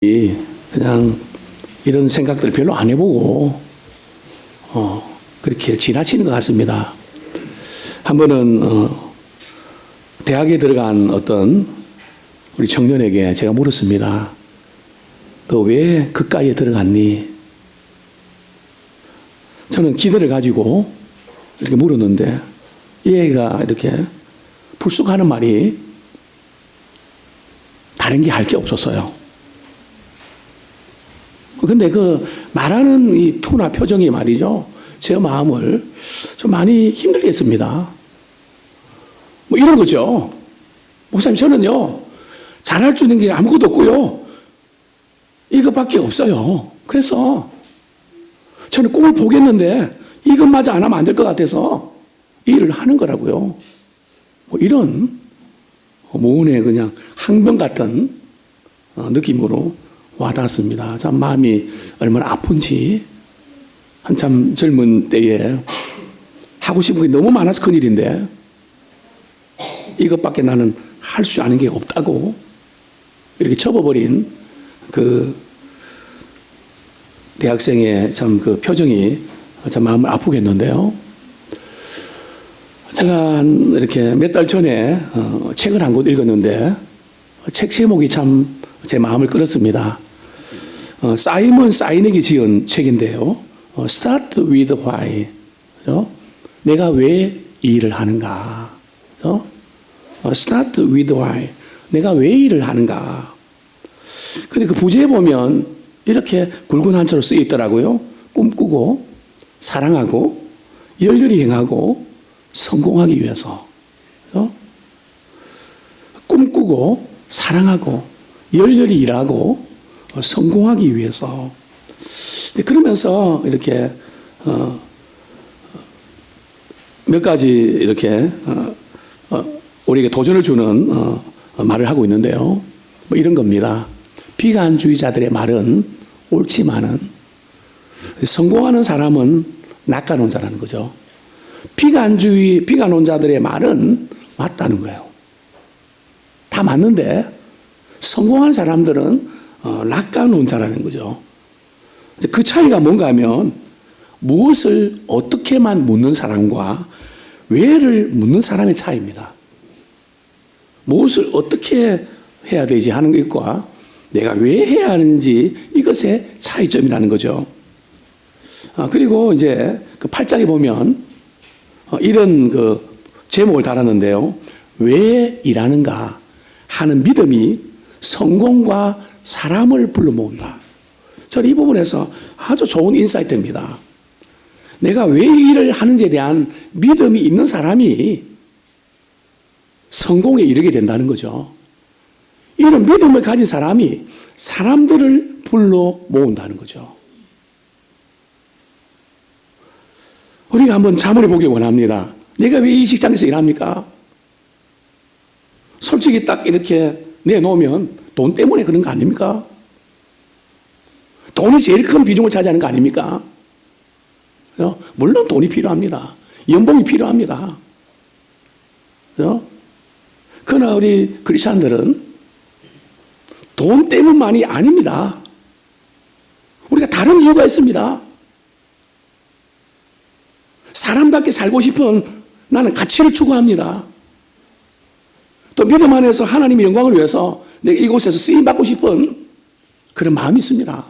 그냥 이런 생각들을 별로 안 해보고 그렇게 지나치는 것 같습니다. 한 번은 대학에 들어간 어떤 우리 청년에게 제가 물었습니다. 너 왜 그과에 들어갔니? 저는 기대를 가지고 이렇게 물었는데 이 애가 이렇게 불쑥하는 말이 다른 게 할 게 없었어요. 근데 그 말하는 이 투나 표정이 말이죠, 제 마음을 좀 많이 힘들게 했습니다. 뭐 이런 거죠. 목사님, 저는요, 잘할 수 있는 게 아무것도 없고요, 이것밖에 없어요. 그래서 저는 꿈을 보겠는데 이것마저 안 하면 안 될 것 같아서 이 일을 하는 거라고요. 뭐 이런 모은의 그냥 항변 같은 느낌으로 와닿았습니다. 참 마음이 얼마나 아픈지. 한참 젊은 때에 하고 싶은 게 너무 많아서 큰일인데 이것밖에 나는 할 수 아는 게 없다고 이렇게 접어버린 그 대학생의 참 그 표정이 참 마음을 아프게 했는데요. 제가 이렇게 몇 달 전에 책을 한 권 읽었는데 책 제목이 참 제 마음을 끌었습니다. 사이먼 사이넥이 지은 책인데요. Start with why. 그죠? 내가 왜 이 일을 하는가. 그죠? Start with why. 내가 왜 일을 하는가. 근데 그 부제에 보면 이렇게 굵은 한자로 쓰여 있더라고요. 꿈꾸고, 사랑하고, 열렬히 행하고, 성공하기 위해서. 그죠? 꿈꾸고, 사랑하고, 열렬히 일하고, 성공하기 위해서. 그러면서 이렇게 몇 가지 이렇게 우리에게 도전을 주는 말을 하고 있는데요. 뭐 이런 겁니다. 비관주의자들의 말은 옳지만은 성공하는 사람은 낙관론자라는 거죠. 비관론자들의 말은 맞다는 거예요. 다 맞는데 성공한 사람들은 낙관론자라는 거죠. 그 차이가 뭔가 하면 무엇을 어떻게만 묻는 사람과 왜를 묻는 사람의 차이입니다. 무엇을 어떻게 해야 되지 하는 것과 내가 왜 해야 하는지 이것의 차이점이라는 거죠. 그리고 이제 그 8장에 보면 이런 그 제목을 달았는데요. 왜 일하는가 하는 믿음이 성공과 사람을 불러 모은다. 저는 이 부분에서 아주 좋은 인사이트입니다. 내가 왜 이 일을 하는지에 대한 믿음이 있는 사람이 성공에 이르게 된다는 거죠. 이런 믿음을 가진 사람이 사람들을 불러 모은다는 거죠. 우리가 한번 자문해 보기 원합니다. 내가 왜 이 직장에서 일합니까? 솔직히 딱 이렇게 내놓으면 돈 때문에 그런 거 아닙니까? 돈이 제일 큰 비중을 차지하는 거 아닙니까? 물론 돈이 필요합니다. 연봉이 필요합니다. 그러나 우리 크리스찬들은 돈 때문만이 아닙니다. 우리가 다른 이유가 있습니다. 사람답게 살고 싶은 나는 가치를 추구합니다. 또 믿음 안에서 하나님의 영광을 위해서 내가 이곳에서 쓰임받고 싶은 그런 마음이 있습니다.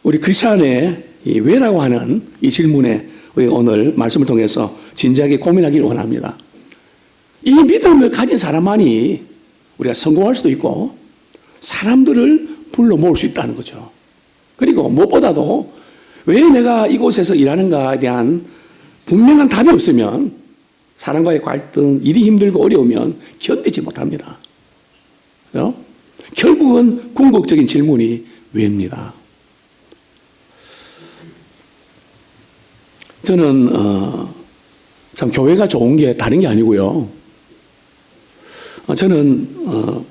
우리 크리스찬의 이 왜라고 하는 이 질문에 우리 오늘 말씀을 통해서 진지하게 고민하기를 원합니다. 이 믿음을 가진 사람만이 우리가 성공할 수도 있고 사람들을 불러 모을 수 있다는 거죠. 그리고 무엇보다도 왜 내가 이곳에서 일하는가에 대한 분명한 답이 없으면 사람과의 갈등, 일이 힘들고 어려우면 견디지 못합니다. 그렇죠? 결국은 궁극적인 질문이 왜입니다. 저는 참 교회가 좋은 게 다른 게 아니고요. 저는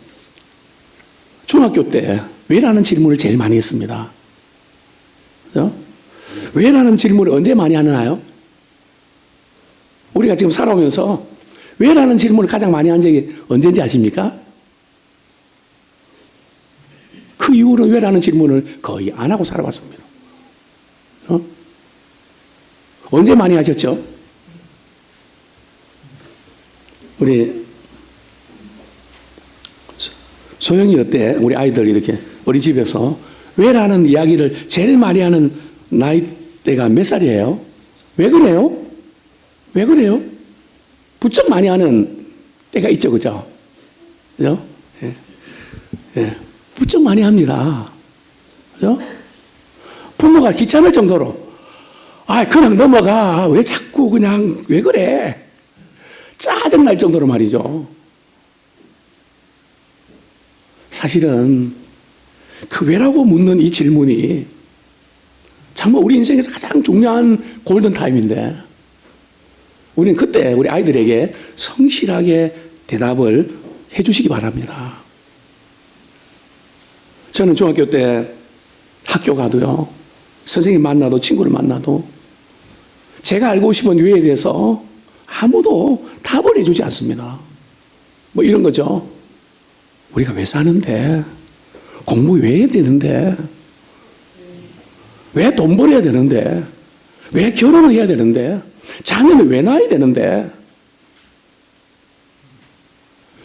중학교 때 왜라는 질문을 제일 많이 했습니다. 그렇죠? 왜라는 질문을 언제 많이 하나요? 우리가 지금 살아오면서 왜라는 질문을 가장 많이 한 적이 언제인지 아십니까? 이후로는 왜라는 질문을 거의 안 하고 살아왔습니다. 언제 많이 하셨죠? 우리 소영이 어때? 우리 아이들 이렇게 어린이집에서 왜라는 이야기를 제일 많이 하는 나이대가 몇 살이에요? 왜 그래요? 왜 그래요? 부쩍 많이 하는 때가 있죠, 그죠? 그죠? 예. 예. 부쩍 많이 합니다. 그죠? 부모가 귀찮을 정도로, 그냥 넘어가. 왜 자꾸 그냥, 왜 그래? 짜증날 정도로 말이죠. 사실은 그 왜라고 묻는 이 질문이 정말 우리 인생에서 가장 중요한 골든타임인데 우리는 그때 우리 아이들에게 성실하게 대답을 해 주시기 바랍니다. 저는 중학교 때 학교 가도요, 선생님 만나도 친구를 만나도 제가 알고 싶은 왜에 대해서 아무도 답을 해주지 않습니다. 뭐 이런 거죠. 우리가 왜 사는데? 공부 왜 해야 되는데? 왜 돈 벌어야 되는데? 왜 결혼을 해야 되는데? 자녀는 왜 낳아야 되는데?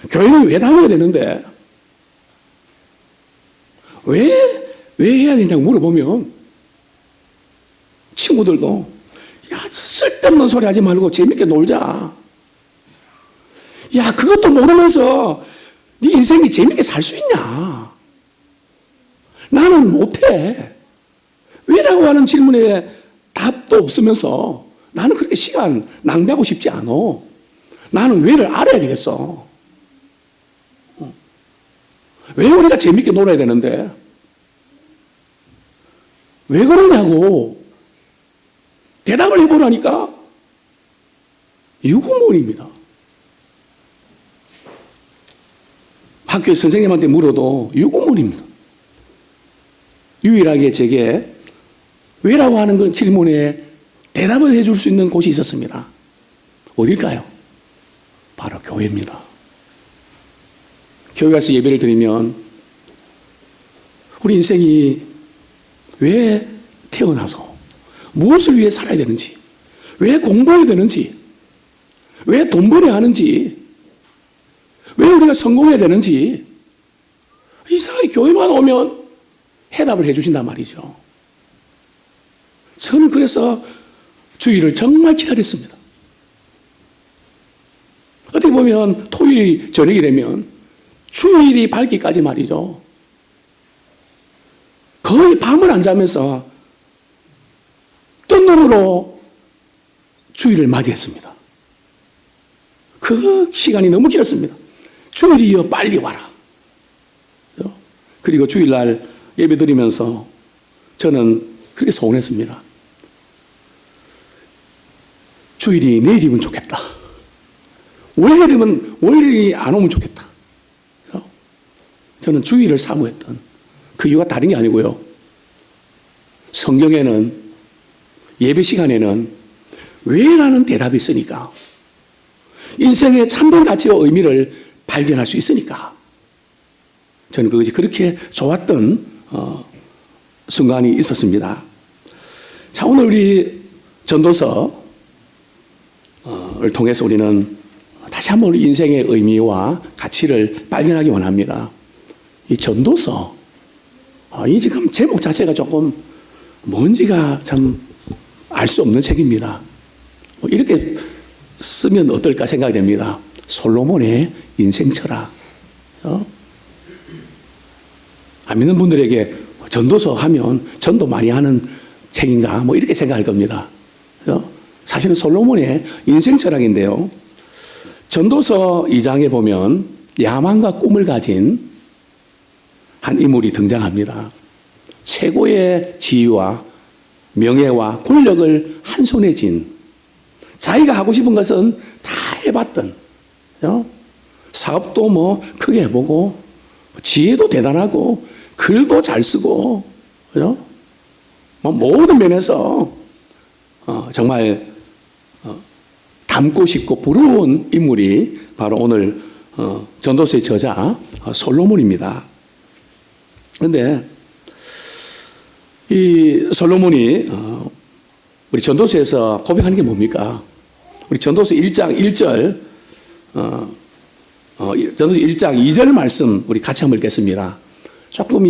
교회는 왜 다녀야 되는데? 왜 해야 되냐고 물어보면 친구들도 쓸데없는 소리 하지 말고 재밌게 놀자. 그것도 모르면서 네 인생이 재밌게 살 수 있냐? 나는 못해. 왜라고 하는 질문에 답도 없으면서 나는 그렇게 시간 낭비하고 싶지 않아. 나는 왜를 알아야 되겠어. 왜 우리가 재밌게 놀아야 되는데? 왜 그러냐고 대답을 해보라니까. 유구문입니다. 학교 선생님한테 물어도 유구문입니다. 유일하게 제게 왜라고 하는 그 질문에 대답을 해줄 수 있는 곳이 있었습니다. 어딜까요? 바로 교회입니다. 교회 가서 예배를 드리면 우리 인생이 왜 태어나서 무엇을 위해 살아야 되는지, 왜 공부해야 되는지, 왜 돈 벌어야 하는지, 왜 우리가 성공해야 되는지 이상하게 교회만 오면 해답을 해 주신단 말이죠. 저는 그래서 주일을 정말 기다렸습니다. 어떻게 보면 토요일 저녁이 되면 주일이 밝기까지 말이죠. 거의 밤을 안 자면서 뜬 눈으로 주일을 맞이했습니다. 그 시간이 너무 길었습니다. 주일이여 빨리 와라. 그리고 주일날 예배 드리면서 저는 그렇게 소원했습니다. 주일이 내일이면 좋겠다. 월요일이면 월요일이 안 오면 좋겠다. 저는 주일을 사모했던 그 이유가 다른 게 아니고요. 성경에는 예배 시간에는 왜라는 대답이 있으니까 인생의 참된 가치와 의미를 발견할 수 있으니까 저는 그것이 그렇게 좋았던 순간이 있었습니다. 자, 오늘 우리 전도서를 통해서 우리는 다시 한번 우리 인생의 의미와 가치를 발견하기 원합니다. 이 전도서, 이 지금 제목 자체가 조금 뭔지가 참 알 수 없는 책입니다. 이렇게 쓰면 어떨까 생각이 됩니다. 솔로몬의 인생 철학. 안 믿는 분들에게 전도서 하면 전도 많이 하는 책인가 뭐 이렇게 생각할 겁니다. 사실은 솔로몬의 인생 철학인데요. 전도서 2장에 보면 야망과 꿈을 가진 한 인물이 등장합니다. 최고의 지위와 명예와 권력을 한 손에 쥔, 자기가 하고 싶은 것은 다 해봤던, 사업도 뭐 크게 해보고 지혜도 대단하고 글도 잘 쓰고, 뭐 모든 면에서 정말 닮고 싶고 부러운 인물이 바로 오늘 전도서의 저자 솔로몬입니다. 그런데 이 솔로몬이 우리 전도서에서 고백하는 게 뭡니까? 우리 전도서 1장 1절, 전도서 1장 2절 말씀 우리 같이 한번 읽겠습니다. 조금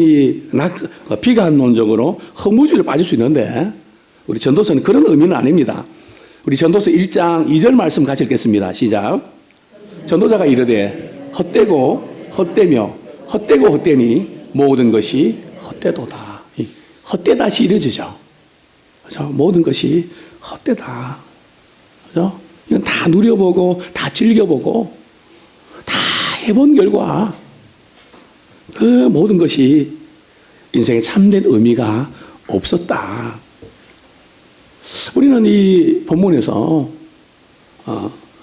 비관론적으로 허무주의로 빠질 수 있는데 우리 전도서는 그런 의미는 아닙니다. 우리 전도서 1장 2절 말씀 같이 읽겠습니다. 시작. 전도자가 이르되 헛되고 헛되며 헛되고 헛되니 모든 것이 헛되도다. 헛되다시 이루어지죠. 그렇죠? 모든 것이 헛되다. 그렇죠? 이건 다 누려보고 다 즐겨보고 다 해본 결과 그 모든 것이 인생의 참된 의미가 없었다. 우리는 이 본문에서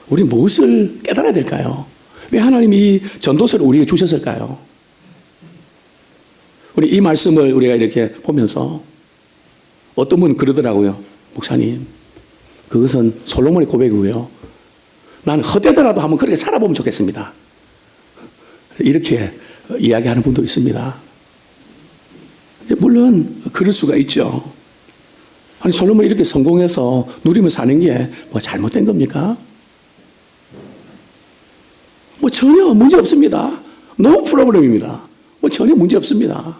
우리 무엇을 깨달아야 될까요? 왜 하나님이 이 전도서를 우리에게 주셨을까요? 우리 이 말씀을 우리가 이렇게 보면서 어떤 분은 그러더라고요. 목사님, 그것은 솔로몬의 고백이고요. 나는 헛되더라도 한번 그렇게 살아보면 좋겠습니다. 이렇게 이야기하는 분도 있습니다. 물론 그럴 수가 있죠. 아니 솔로몬이 이렇게 성공해서 누리며 사는 게 뭐 잘못된 겁니까? 뭐 전혀 문제 없습니다. No problem입니다. 뭐 전혀 문제 없습니다.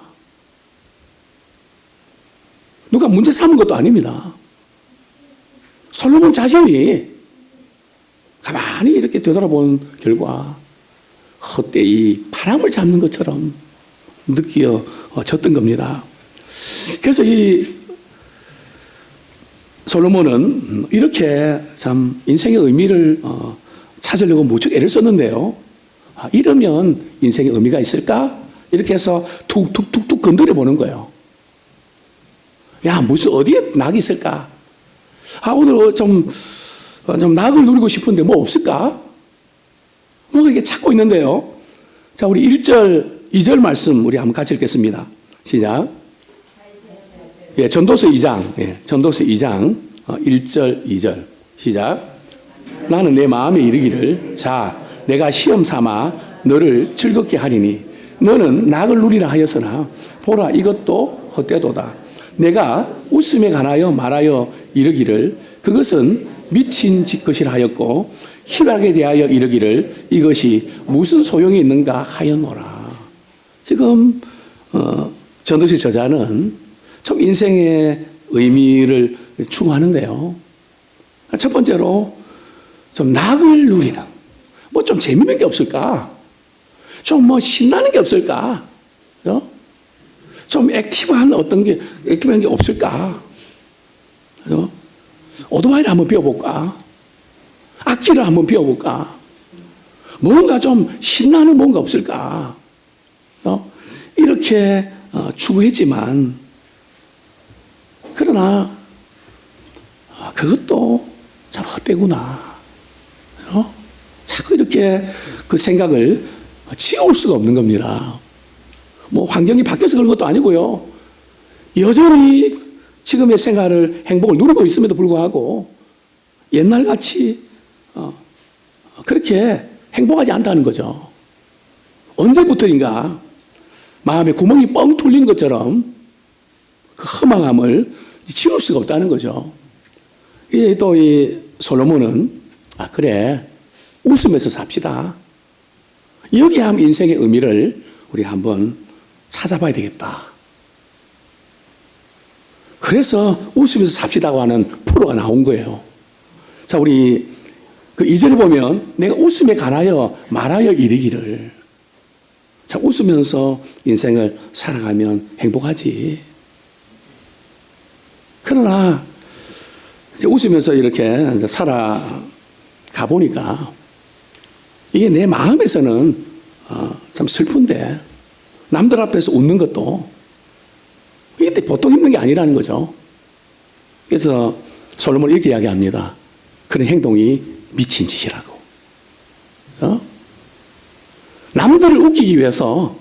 누가 문제 삼은 것도 아닙니다. 솔로몬 자신이 가만히 이렇게 되돌아본 결과 헛되이 바람을 잡는 것처럼 느껴졌던 겁니다. 그래서 이 솔로몬은 이렇게 참 인생의 의미를 찾으려고 무척 애를 썼는데요. 이러면 인생의 의미가 있을까? 이렇게 해서 툭툭툭툭 건드려 보는 거예요. 야, 무슨 어디에 낙이 있을까? 오늘 좀 낙을 누리고 싶은데 뭐 없을까? 뭐가 이게 찾고 있는데요. 자, 우리 1절, 2절 말씀 우리 한번 같이 읽겠습니다. 시작. 예, 전도서 2장, 전도서 2장 1절, 2절 시작. 나는 내 마음에 이르기를 자, 내가 시험 삼아 너를 즐겁게 하리니 너는 낙을 누리라 하였으나 보라 이것도 헛되도다. 내가 웃음에 관하여 말하여 이르기를 그것은 미친 것이라 하였고 희락에 대하여 이르기를 이것이 무슨 소용이 있는가 하였노라. 지금 전도서 저자는 좀 인생의 의미를 추구하는데요. 첫 번째로 좀 낙을 누리는 뭐 좀 재밌는 게 없을까? 좀 뭐 신나는 게 없을까? 좀 액티브한 액티브한 게 없을까? 오토바이를 한번 배워볼까? 악기를 한번 배워볼까? 뭔가 좀 신나는 뭔가 없을까? 이렇게 추구했지만 그러나 그것도 참 헛되구나. 자꾸 이렇게 그 생각을 지울 수가 없는 겁니다. 뭐 환경이 바뀌어서 그런 것도 아니고요. 여전히 지금의 생활을 행복을 누리고 있음에도 불구하고 옛날같이 그렇게 행복하지 않다는 거죠. 언제부터인가 마음에 구멍이 뻥 뚫린 것처럼 그 허망함을 지울 수가 없다는 거죠. 또 이 솔로몬은 그래 웃으면서 삽시다. 여기에 한번 인생의 의미를 우리 한번 찾아봐야 되겠다. 그래서 웃으면서 삽시다고 하는 프로가 나온 거예요. 자, 우리 그 이전에 보면 내가 웃음에 관하여 말하여 이르기를. 자, 웃으면서 인생을 살아가면 행복하지. 그러나 이제 웃으면서 이렇게 이제 살아가 보니까 이게 내 마음에서는 참 슬픈데 남들 앞에서 웃는 것도 이게 보통 힘든 게 아니라는 거죠. 그래서 솔로몬은 이렇게 이야기합니다. 그런 행동이 미친 짓이라고. 남들을 웃기기 위해서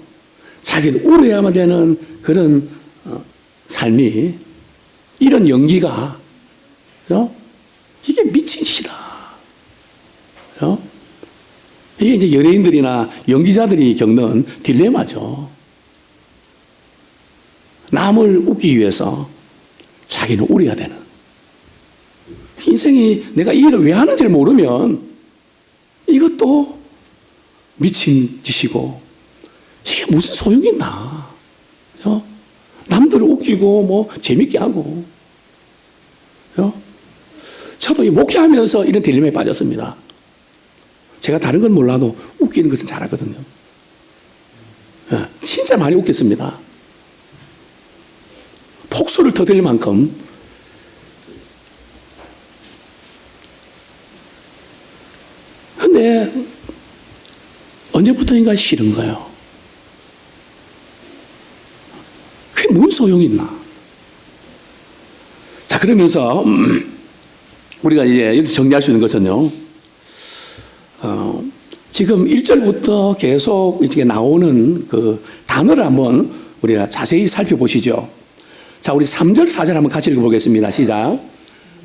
자기를 울어야만 되는 그런 삶이 이런 연기가 이게 미친 짓이다. 이게 이제 연예인들이나 연기자들이 겪는 딜레마죠. 남을 웃기기 위해서 자기는 우려야 되는. 인생이 내가 이 일을 왜 하는지를 모르면 이것도 미친 짓이고 이게 무슨 소용이 있나. 그죠? 남들을 웃기고 뭐 재밌게 하고. 그죠? 저도 이 목회하면서 이런 딜레마에 빠졌습니다. 제가 다른 건 몰라도 웃기는 것은 잘하거든요. 진짜 많이 웃겼습니다. 폭소를 터뜨릴 만큼. 근데 언제부터인가 싫은 거예요. 그게 무슨 소용이 있나. 자, 그러면서 우리가 이제 여기서 정리할 수 있는 것은요, 지금 1절부터 계속 이렇게 나오는 그 단어를 한번 우리가 자세히 살펴보시죠. 자, 우리 3절, 4절 한번 같이 읽어보겠습니다. 시작.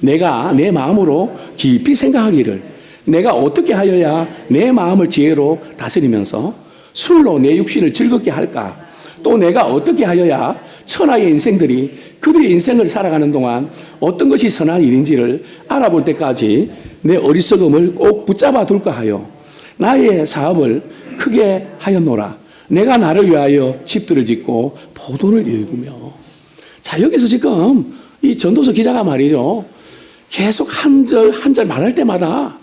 내가 내 마음으로 깊이 생각하기를 내가 어떻게 하여야 내 마음을 지혜로 다스리면서 술로 내 육신을 즐겁게 할까? 또 내가 어떻게 하여야 천하의 인생들이 그들의 인생을 살아가는 동안 어떤 것이 선한 일인지를 알아볼 때까지 내 어리석음을 꼭 붙잡아 둘까 하여 나의 사업을 크게 하였노라. 내가 나를 위하여 집들을 짓고 포도를 일구며. 자, 여기서 지금 이 전도서 기자가 말이죠, 계속 한 절 한 절 말할 때마다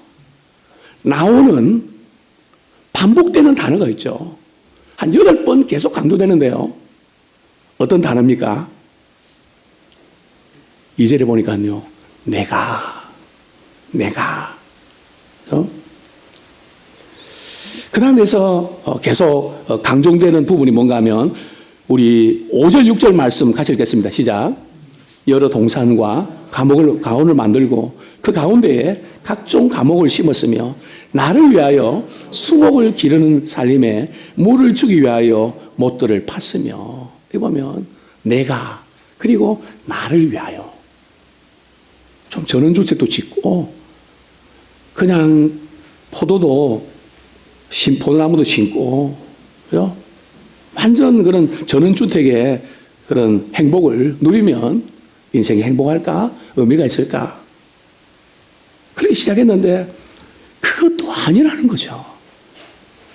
나오는 반복되는 단어가 있죠. 한 8번 계속 강조되는데요. 어떤 단어입니까? 2절에 보니까요, 내가. 그 다음에서 계속 강조되는 부분이 뭔가 하면 우리 5절, 6절 말씀 같이 읽겠습니다. 시작. 여러 동산과 가온을 만들고 그 가운데에 각종 과목을 심었으며 나를 위하여 수목을 기르는 살림에 물을 주기 위하여 못들을 팠으며. 여기 보면 내가 그리고 나를 위하여 좀 전원주택도 짓고 그냥 포도나무도 심고, 그죠? 완전 그런 전원주택의 그런 행복을 누리면 인생이 행복할까? 의미가 있을까? 그렇게 시작했는데 그것도 아니라는 거죠.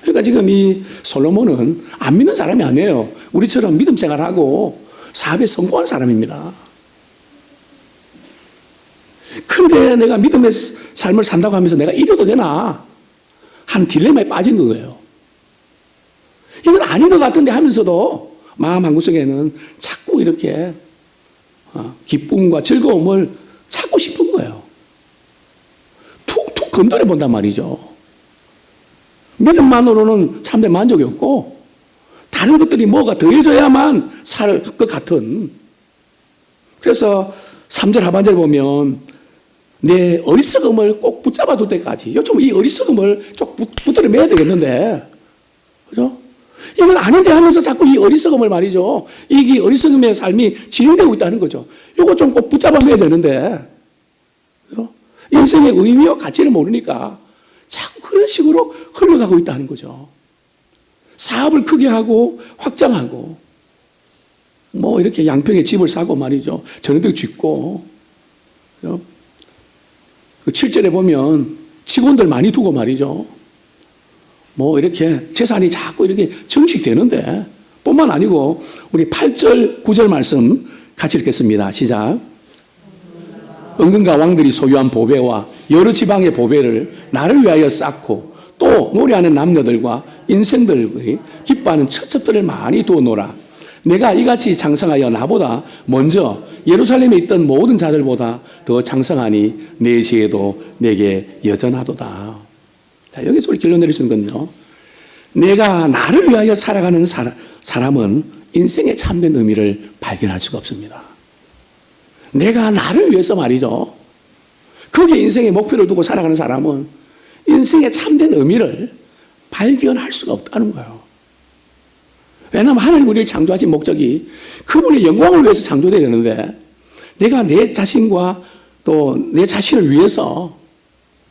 그러니까 지금 이 솔로몬은 안 믿는 사람이 아니에요. 우리처럼 믿음 생활하고 사업에 성공한 사람입니다. 근데 내가 믿음의 삶을 산다고 하면서 내가 이래도 되나 하는 딜레마에 빠진 거예요. 이건 아닌 것 같은데 하면서도 마음 한구석에는 자꾸 이렇게 기쁨과 즐거움을 찾고 싶은 거예요. 툭툭 건드려 본단 말이죠. 믿음만으로는 참된 만족이 없고 다른 것들이 뭐가 더해져야만 살 것 같은. 그래서 3절 하반절 보면 내 어리석음을 꼭 붙잡아 둘 때까지. 요즘 이 어리석음을 쭉 붙들어 매야 되겠는데, 그죠? 이건 아닌데 하면서 자꾸 이 어리석음을 말이죠. 이 어리석음의 삶이 진행되고 있다는 거죠. 이거 좀 꼭 붙잡아 매야 되는데, 그죠? 인생의 의미와 가치를 모르니까 자꾸 그런 식으로 흘러가고 있다는 거죠. 사업을 크게 하고 확장하고, 뭐 이렇게 양평에 집을 사고 말이죠. 전원주택 짓고, 그죠? 그 7절에 보면 직원들 많이 두고 말이죠. 뭐 이렇게 재산이 자꾸 이렇게 증식되는데 뿐만 아니고 우리 8절, 9절 말씀 같이 읽겠습니다. 시작. 은근과 왕들이 소유한 보배와 여러 지방의 보배를 나를 위하여 쌓고 또 노래하는 남녀들과 인생들의 기뻐하는 처첩들을 많이 두어놓으라. 내가 이같이 장성하여 나보다 먼저 예루살렘에 있던 모든 자들보다 더 장성하니 내 지혜도 내게 여전하도다. 자, 여기서 우리 결론 내릴 수 있는 건요, 내가 나를 위하여 살아가는 사람은 인생의 참된 의미를 발견할 수가 없습니다. 내가 나를 위해서 말이죠, 거기에 인생의 목표를 두고 살아가는 사람은 인생의 참된 의미를 발견할 수가 없다는 거예요. 왜냐하면 하나님 우리를 창조하신 목적이 그분의 영광을 위해서 창조되어야 되는데 내가 내 자신과 또 내 자신을 위해서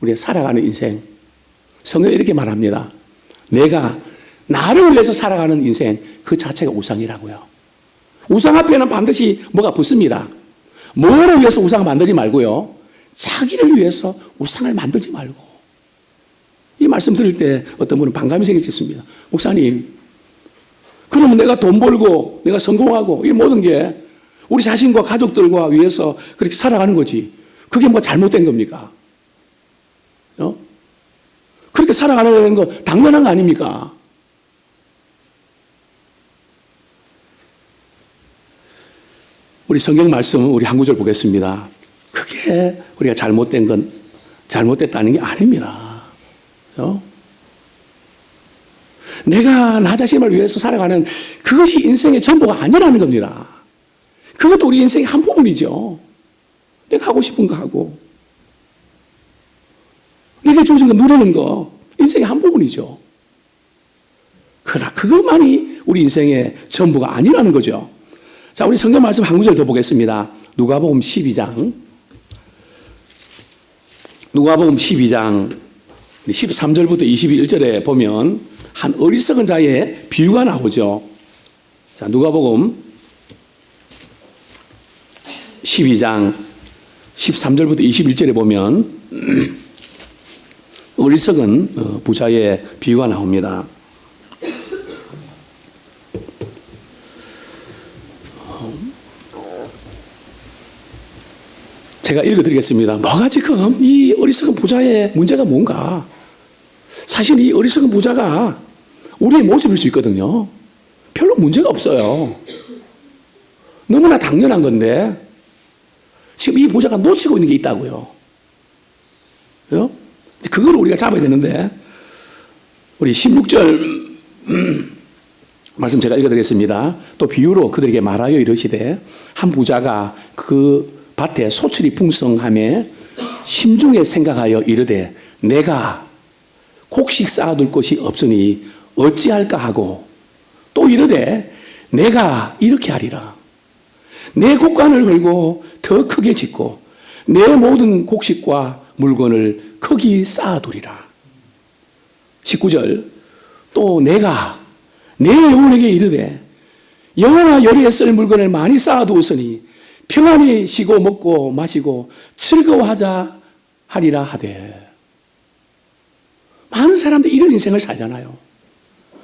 우리가 살아가는 인생, 성경이 이렇게 말합니다. 내가 나를 위해서 살아가는 인생 그 자체가 우상이라고요. 우상 앞에는 반드시 뭐가 붙습니다. 뭐를 위해서 우상을 만들지 말고요. 자기를 위해서 우상을 만들지 말고. 이 말씀 들을 때 어떤 분은 반감이 생길 수 있습니다. 목사님, 그러면 내가 돈 벌고 내가 성공하고 이 모든 게 우리 자신과 가족들과 위해서 그렇게 살아가는 거지. 그게 뭐 잘못된 겁니까? 그렇게 살아가는 거 당연한 거 아닙니까? 우리 성경 말씀 우리 한 구절 보겠습니다. 그게 우리가 잘못됐다는 게 아닙니다. 내가 나 자신을 위해서 살아가는 그것이 인생의 전부가 아니라는 겁니다. 그것도 우리 인생의 한 부분이죠. 내가 하고 싶은 거 하고 내가 주어진 거 누리는 거 인생의 한 부분이죠. 그러나 그것만이 우리 인생의 전부가 아니라는 거죠. 자, 우리 성경 말씀 한 구절 더 보겠습니다. 누가복음 12장 13절부터 21절에 보면 한 어리석은 자의 비유가 나오죠. 자, 누가복음 12장 13절부터 21절에 보면 어리석은 부자의 비유가 나옵니다. 제가 읽어드리겠습니다. 뭐가 지금 이 어리석은 부자의 문제가 뭔가? 사실 이 어리석은 부자가 우리의 모습일 수 있거든요. 별로 문제가 없어요. 너무나 당연한 건데 지금 이 부자가 놓치고 있는 게 있다고요. 그걸 우리가 잡아야 되는데 우리 16절 말씀 제가 읽어드리겠습니다. 또 비유로 그들에게 말하여 이르시되 한 부자가 그 밭에 소출이 풍성함에 심중에 생각하여 이르되 내가 곡식 쌓아둘 곳이 없으니 어찌할까 하고 또 이르되 내가 이렇게 하리라. 내 곡간을 걸고 더 크게 짓고 내 모든 곡식과 물건을 거기 쌓아두리라. 19절 또 내가 내 영혼에게 이르되 영혼아 여리에 쓸 물건을 많이 쌓아두었으니 평안히 쉬고 먹고 마시고 즐거워하자 하리라 하되. 많은 사람들이 이런 인생을 살잖아요.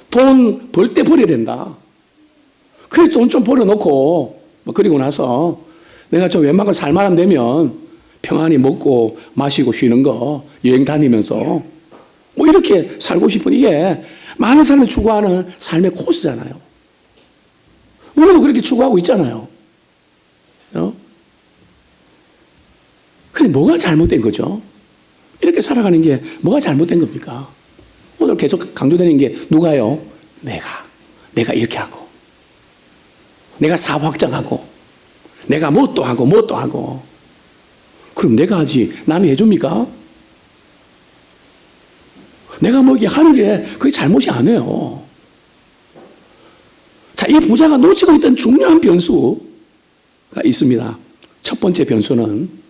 돈 벌 때 버려야 된다. 그래 돈 좀 벌어놓고 그리고 나서 내가 좀 웬만큼 살만하면 되면 평안히 먹고 마시고 쉬는 거 여행 다니면서 뭐 이렇게 살고 싶은 이게 많은 사람이 추구하는 삶의 코스잖아요. 우리도 그렇게 추구하고 있잖아요. 근데 뭐가 잘못된 거죠? 이렇게 살아가는 게 뭐가 잘못된 겁니까? 오늘 계속 강조되는 게 누가요? 내가 이렇게 하고 내가 사업 확장하고 내가 뭣도 하고 그럼 내가 하지 남이 해줍니까? 내가 뭐 이게 하는 게 그게 잘못이 아니에요. 자, 이 부자가 놓치고 있던 중요한 변수가 있습니다. 첫 번째 변수는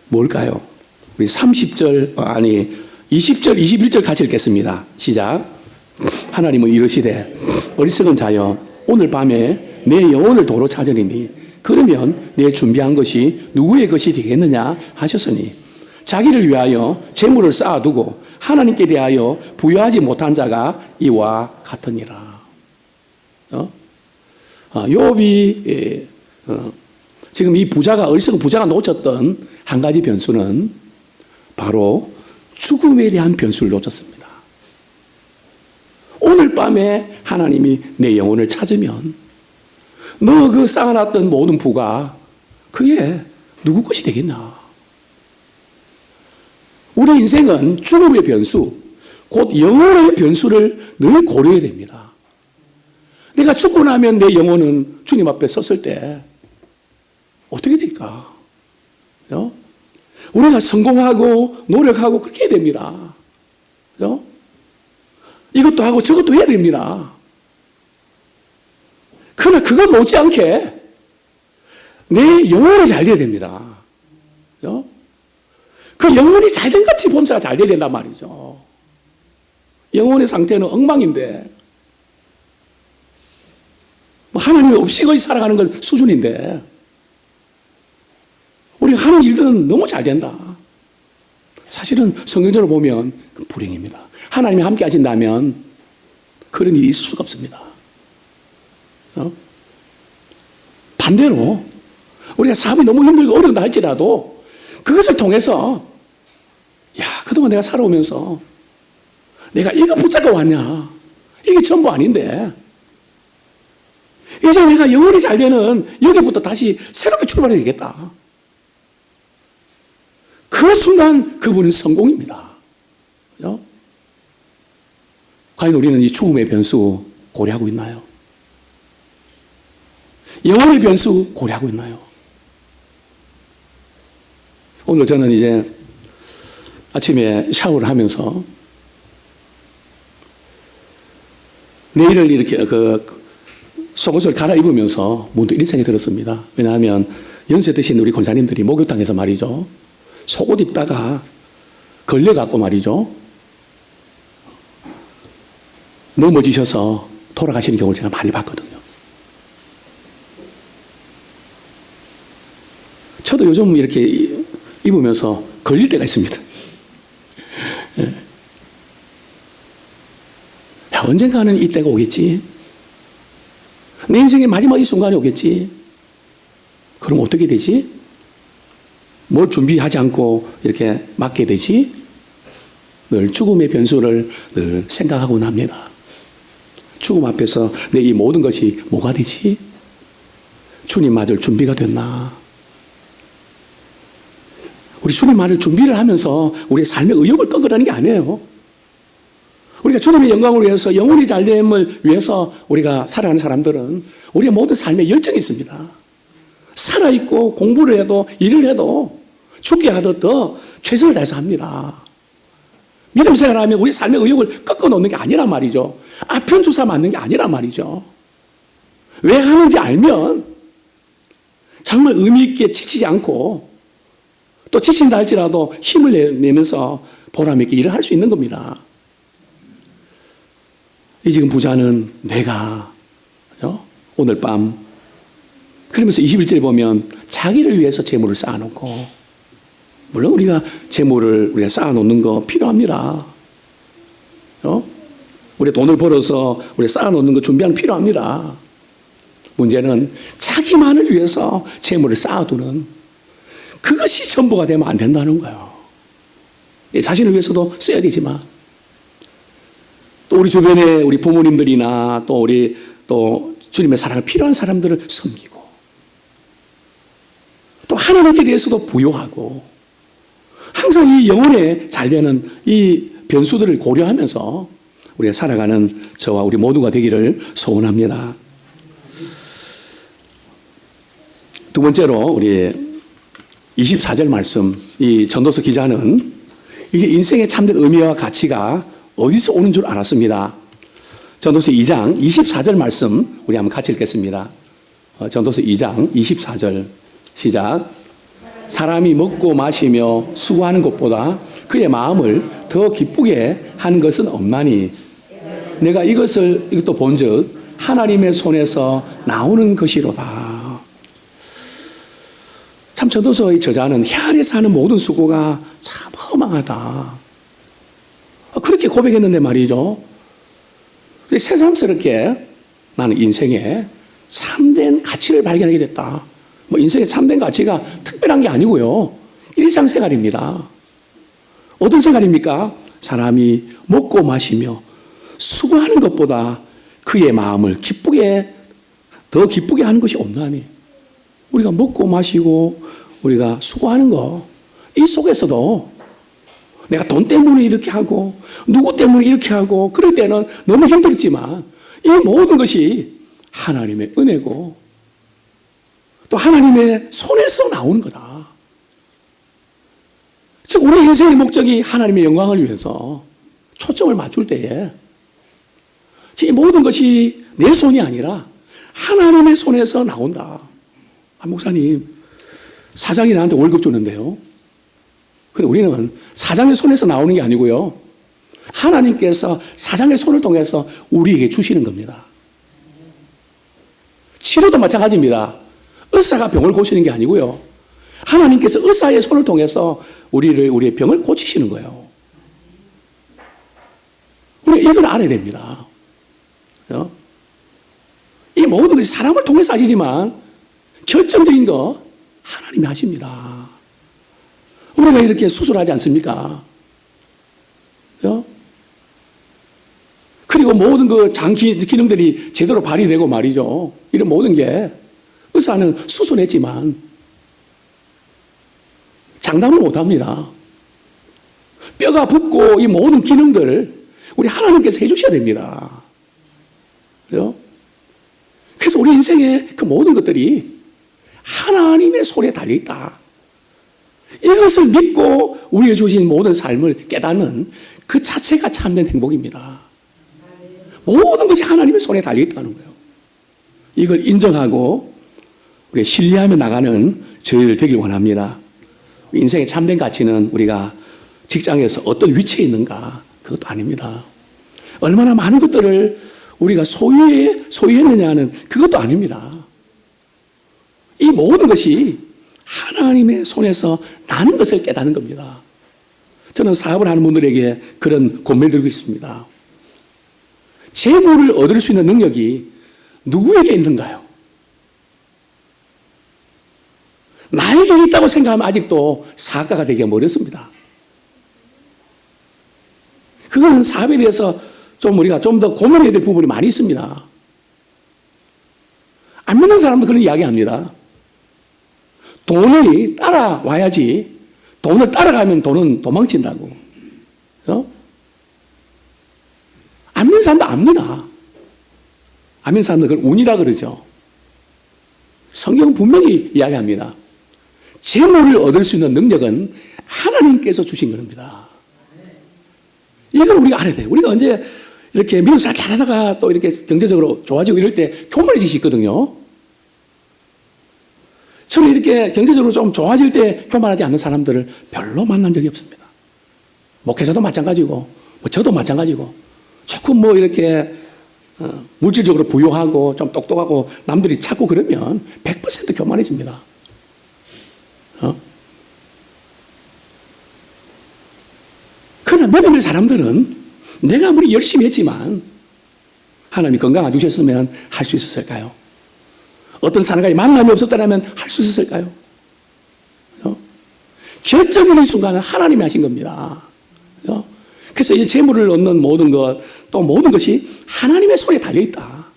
뭘까요? 우리 20절, 21절 같이 읽겠습니다. 시작. 하나님은 이르시되 어리석은 자여 오늘 밤에 내 영혼을 도로 찾으리니 그러면 내 준비한 것이 누구의 것이 되겠느냐 하셨으니 자기를 위하여 재물을 쌓아두고 하나님께 대하여 부여하지 못한 자가 이와 같으니라. 욥이 지금 이 어리석은 부자가 놓쳤던 한 가지 변수는 바로 죽음에 대한 변수를 놓쳤습니다. 오늘 밤에 하나님이 내 영혼을 찾으면 너 그 쌓아놨던 모든 부가 그게 누구 것이 되겠나? 우리 인생은 죽음의 변수, 곧 영혼의 변수를 늘 고려해야 됩니다. 내가 죽고 나면 내 영혼은 주님 앞에 섰을 때 어떻게 될까? 우리가 성공하고 노력하고 그렇게 해야 됩니다. 이것도 하고 저것도 해야 됩니다. 그러나 그거 못지않게 내 영혼이 잘 돼야 됩니다. 그 영혼이 잘된 같이 범사가 잘 돼야 된단 말이죠. 영혼의 상태는 엉망인데 하나님 없이 거의 살아가는 건 수준인데 우리가 하는 일들은 너무 잘 된다. 사실은 성경적으로 보면 불행입니다. 하나님이 함께 하신다면 그런 일이 있을 수가 없습니다. 반대로 우리가 삶이 너무 힘들고 어려운다 할지라도 그것을 통해서 야, 그동안 내가 살아오면서 내가 이거 붙잡고 왔냐? 이게 전부 아닌데 이제 내가 영혼이 잘 되는 여기부터 다시 새롭게 출발해야 되겠다. 그 순간 그분은 성공입니다. 그죠? 과연 우리는 이 죽음의 변수 고려하고 있나요? 영혼의 변수 고려하고 있나요? 오늘 저는 이제 아침에 샤워를 하면서 내일을 이렇게 속옷을 갈아입으면서 문득 이런 생각이 들었습니다. 왜냐하면 연세 드신 우리 권사님들이 목욕탕에서 말이죠. 속옷 입다가 걸려갖고 말이죠. 넘어지셔서 돌아가시는 경우를 제가 많이 봤거든요. 저도 요즘 이렇게 입으면서 걸릴 때가 있습니다. 야, 언젠가는 이때가 오겠지. 내 인생의 마지막 이 순간이 오겠지. 그럼 어떻게 되지? 뭘 준비하지 않고 이렇게 맞게 되지? 늘 죽음의 변수를 늘 생각하곤 합니다. 죽음 앞에서 내 이 모든 것이 뭐가 되지? 주님 맞을 준비가 됐나? 우리 주님 맞을 준비를 하면서 우리의 삶의 의욕을 꺾으라는 게 아니에요. 우리가 주님의 영광을 위해서 영혼이 잘됨을 위해서 우리가 살아가는 사람들은 우리의 모든 삶에 열정이 있습니다. 살아있고 공부를 해도 일을 해도 죽게 하듯 더 최선을 다해서 합니다. 믿음 생활하면 우리 삶의 의욕을 꺾어놓는 게 아니란 말이죠. 아편 주사 맞는 게 아니란 말이죠. 왜 하는지 알면 정말 의미 있게 지치지 않고 또 지친다 할지라도 힘을 내면서 보람 있게 일을 할 수 있는 겁니다. 이 지금 부자는 내가 그죠? 오늘 밤 그러면서 21절에 보면 자기를 위해서 재물을 쌓아놓고 물론 우리가 재물을 우리가 쌓아놓는 거 필요합니다. 우리 돈을 벌어서 우리 쌓아놓는 거 준비하는 필요합니다. 문제는 자기만을 위해서 재물을 쌓아두는 그것이 전부가 되면 안 된다는 거예요. 자신을 위해서도 써야 되지만 또 우리 주변에 우리 부모님들이나 또 우리 또 주님의 사랑을 필요한 사람들을 섬기고 또 하나님께 대해서도 부요하고 항상 이 영혼에 잘 되는 이 변수들을 고려하면서 우리가 살아가는 저와 우리 모두가 되기를 소원합니다. 두 번째로 우리 24절 말씀, 이 전도서 기자는 이게 인생의 참된 의미와 가치가 어디서 오는 줄 알았습니다. 전도서 2장 24절 말씀 우리 한번 같이 읽겠습니다. 전도서 2장 24절 시작. 사람이 먹고 마시며 수고하는 것보다 그의 마음을 더 기쁘게 하는 것은 없나니 내가 이것도 본즉 하나님의 손에서 나오는 것이로다. 참 전도서의 저자는 해 아래서 하는 모든 수고가 참 허망하다. 그렇게 고백했는데 말이죠. 새삼스럽게 나는 인생에 참된 가치를 발견하게 됐다. 인생의 참된 가치가 특별한 게 아니고요. 일상생활입니다. 어떤 생활입니까? 사람이 먹고 마시며 수고하는 것보다 그의 마음을 더 기쁘게 하는 것이 없나니. 우리가 먹고 마시고 우리가 수고하는 거, 이 속에서도 내가 돈 때문에 이렇게 하고 누구 때문에 이렇게 하고 그럴 때는 너무 힘들지만 이 모든 것이 하나님의 은혜고 또 하나님의 손에서 나오는 거다. 즉 우리 인생의 목적이 하나님의 영광을 위해서 초점을 맞출 때에 이 모든 것이 내 손이 아니라 하나님의 손에서 나온다. 목사님, 사장이 나한테 월급 주는데요. 근데 우리는 사장의 손에서 나오는 게 아니고요. 하나님께서 사장의 손을 통해서 우리에게 주시는 겁니다. 치료도 마찬가지입니다. 의사가 병을 고치는 게 아니고요. 하나님께서 의사의 손을 통해서 우리의 병을 고치시는 거예요. 우리가 이걸 알아야 됩니다. 이 모든 것이 사람을 통해서 하시지만 결정적인 거 하나님이 하십니다. 우리가 이렇게 수술하지 않습니까? 그리고 모든 그 장 기능들이 제대로 발휘되고 말이죠. 이런 모든 게 의사는 수술했지만 장담을 못합니다. 뼈가 붓고 이 모든 기능들 우리 하나님께서 해주셔야 됩니다. 그래서 우리 인생의 그 모든 것들이 하나님의 손에 달려있다. 이것을 믿고 우리에게 주신 모든 삶을 깨닫는 그 자체가 참된 행복입니다. 모든 것이 하나님의 손에 달려있다는 거예요. 이걸 인정하고 우리가 신뢰하며 나가는 저희들 되길 원합니다. 인생의 참된 가치는 우리가 직장에서 어떤 위치에 있는가 그것도 아닙니다. 얼마나 많은 것들을 우리가 소유했느냐는 그것도 아닙니다. 이 모든 것이 하나님의 손에서 나는 것을 깨닫는 겁니다. 저는 사업을 하는 분들에게 그런 권면을 드리고 있습니다. 재물을 얻을 수 있는 능력이 누구에게 있는가요? 나에게 있다고 생각하면 아직도 사업가가 되기가 어렵습니다. 그거는 사업에 대해서 우리가 좀 더 고민해야 될 부분이 많이 있습니다. 안 믿는 사람도 그런 이야기 합니다. 돈이 따라와야지, 돈을 따라가면 돈은 도망친다고. 안 믿는 사람도 압니다. 안 믿는 사람도 그걸 운이라 그러죠. 성경은 분명히 이야기합니다. 재물을 얻을 수 있는 능력은 하나님께서 주신 겁니다. 이걸 우리가 알아야 돼요. 우리가 언제 이렇게 믿음 생활 잘하다가 또 이렇게 경제적으로 좋아지고 이럴 때 교만해질 수 있거든요. 저는 이렇게 경제적으로 좀 좋아질 때 교만하지 않는 사람들을 별로 만난 적이 없습니다. 목회자도 마찬가지고, 저도 마찬가지고, 조금 이렇게 물질적으로 부유하고 좀 똑똑하고 남들이 찾고 그러면 100% 교만해집니다. 그러나 믿음의 사람들은 내가 아무리 열심히 했지만 하나님이 건강 안 주셨으면 할 수 있었을까요? 어떤 사람과의 만남이 없었다면 할 수 있었을까요? 결정적인 순간은 하나님이 하신 겁니다. 그래서 이 재물을 얻는 모든 것, 또 모든 것이 하나님의 손에 달려있다.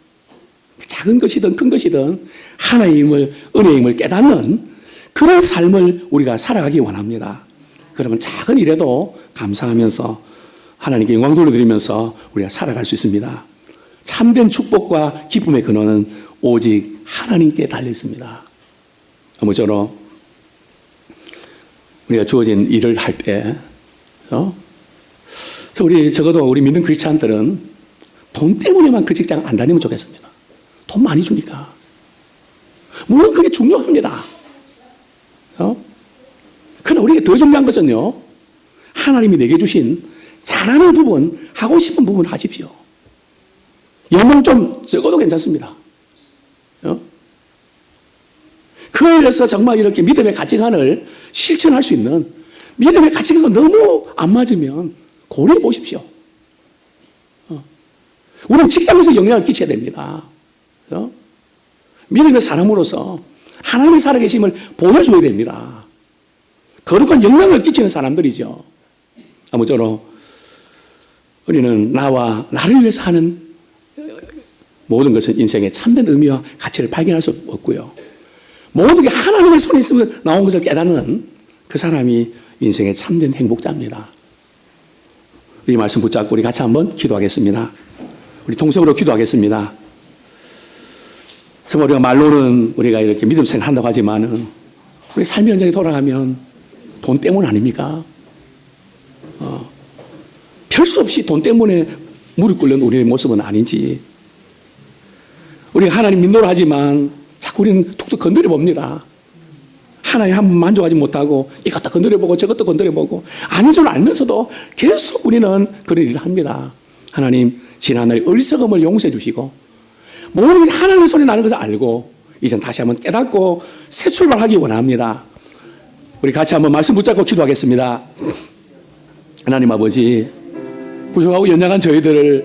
작은 것이든 큰 것이든 하나님의 힘을, 은혜의 힘을 깨닫는 그런 삶을 우리가 살아가기 원합니다. 그러면 작은 일에도 감사하면서 하나님께 영광 돌려드리면서 우리가 살아갈 수 있습니다. 참된 축복과 기쁨의 근원은 오직 하나님께 달려있습니다. 아무쪼록 우리가 주어진 일을 할 때 적어도 우리 믿는 크리스찬들은 돈 때문에만 그 직장 안 다니면 좋겠습니다. 돈 많이 주니까. 물론 그게 중요합니다. 그러나 우리에게 더 중요한 것은요, 하나님이 내게 주신 잘하는 부분, 하고 싶은 부분 하십시오. 연봉 좀 적어도 괜찮습니다. 그에 의해서 정말 이렇게 믿음의 가치관을 실천할 수 있는, 믿음의 가치관과 너무 안 맞으면 고려해 보십시오. 우리는 직장에서 영향을 끼쳐야 됩니다. 믿음의 사람으로서 하나님의 살아계심을 보여줘야 됩니다. 거룩한 영향을 끼치는 사람들이죠. 아무쪼록 우리는 나와 나를 위해서 하는 모든 것은 인생의 참된 의미와 가치를 발견할 수 없고요. 모든 게 하나님의 손에 있으면 나온 것을 깨닫는 그 사람이 인생의 참된 행복자입니다. 이 말씀 붙잡고 우리 같이 한번 기도하겠습니다. 우리 통성으로 기도하겠습니다. 정말 우리가 말로는 우리가 이렇게 믿음 생활 한다고 하지만은 우리 삶의 현장에 돌아가면 돈 때문 아닙니까? 별 수 없이 돈 때문에 무릎 꿇는 우리의 모습은 아닌지. 우리가 하나님 믿노라 하지만 자꾸 우리는 툭툭 건드려 봅니다. 하나님 한 번 만족하지 못하고 이것도 건드려보고 저것도 건드려보고 아닌 줄 알면서도 계속 우리는 그런 일을 합니다. 하나님 지난날의 어리석음을 용서해 주시고 모든 게 하나님의 손이 나는 것을 알고 이젠 다시 한번 깨닫고 새 출발하기 원합니다. 우리 같이 한번 말씀 붙잡고 기도하겠습니다. 하나님 아버지, 부족하고 연약한 저희들을